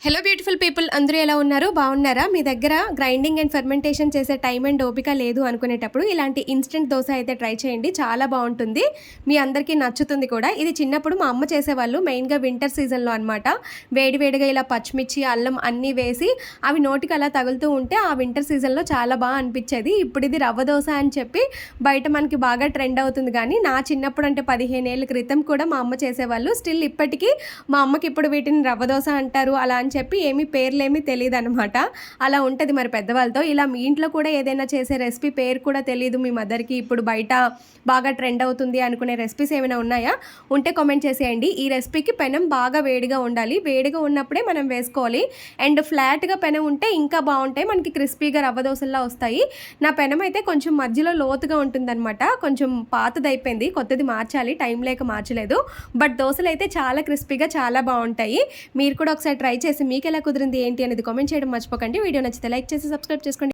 Hello beautiful people, అందరూ ఎలా ఉన్నారు? బాగున్నారా? మీ దగ్గర గ్రైండింగ్ అండ్ ఫెర్మెంటేషన్ చేసే టైం అండ్ ఓపిక లేదు అనుకునేటప్పుడు ఇలాంటి ఇన్స్టెంట్ దోశ అయితే ట్రై చేయండి. చాలా బాగుంటుంది, మీ అందరికీ నచ్చుతుంది కూడా. ఇది చిన్నప్పుడు మా అమ్మ చేసేవాళ్ళు, మెయిన్గా వింటర్ సీజన్లో అనమాట. వేడివేడిగా ఇలా పచ్చిమిర్చి అల్లం అన్నీ వేసి అవి నోటికి అలా తగులుతూ ఉంటే ఆ వింటర్ సీజన్లో చాలా బాగా అనిపించేది. ఇప్పుడు ఇది రవ్వ దోశ అని చెప్పి బయట మనకి బాగా ట్రెండ్ అవుతుంది. కానీ నా చిన్నప్పుడు అంటే 15 ఏళ్ళ క్రితం కూడా మా అమ్మ చేసేవాళ్ళు. స్టిల్ ఇప్పటికీ మా అమ్మకి ఇప్పుడు వీటిని రవ్వ దోశ అంటారు అలా అని చెప్పి ఏమీ పేర్లేమీ తెలియదు అనమాట. అలా ఉంటుంది మరి పెద్దవాళ్ళతో. ఇలా మీ ఇంట్లో కూడా ఏదైనా చేసే రెసిపీ పేరు కూడా తెలియదు మీ మదర్కి, ఇప్పుడు బయట బాగా ట్రెండ్ అవుతుంది అనుకునే రెసిపీస్ ఏమైనా ఉన్నాయా? ఉంటే కామెంట్ చేసేయండి. ఈ రెసిపీకి పెనం బాగా వేడిగా ఉండాలి, వేడిగా ఉన్నప్పుడే మనం వేసుకోవాలి. అండ్ ఫ్లాట్గా పెనం ఉంటే ఇంకా బాగుంటాయి, మనకి క్రిస్పీగా రవ్వ దోశల్లా వస్తాయి. నా పెనం అయితే కొంచెం మధ్యలో లోతుగా ఉంటుందన్నమాట, కొంచెం పాతదైపోయింది, కొత్తది మార్చాలి, టైం లేక మార్చలేదు. బట్ దోశలు అయితే చాలా క్రిస్పీగా చాలా బాగుంటాయి. మీరు కూడా ఒకసారి ట్రై చేసి మీకు ఎలా కుదిరింది ఏంటి అనేది కామెంట్ చేయడం మర్చిపోకండి. వీడియో నచ్చితే లైక్ చేసి సబ్స్క్రైబ్ చేసుకోండి.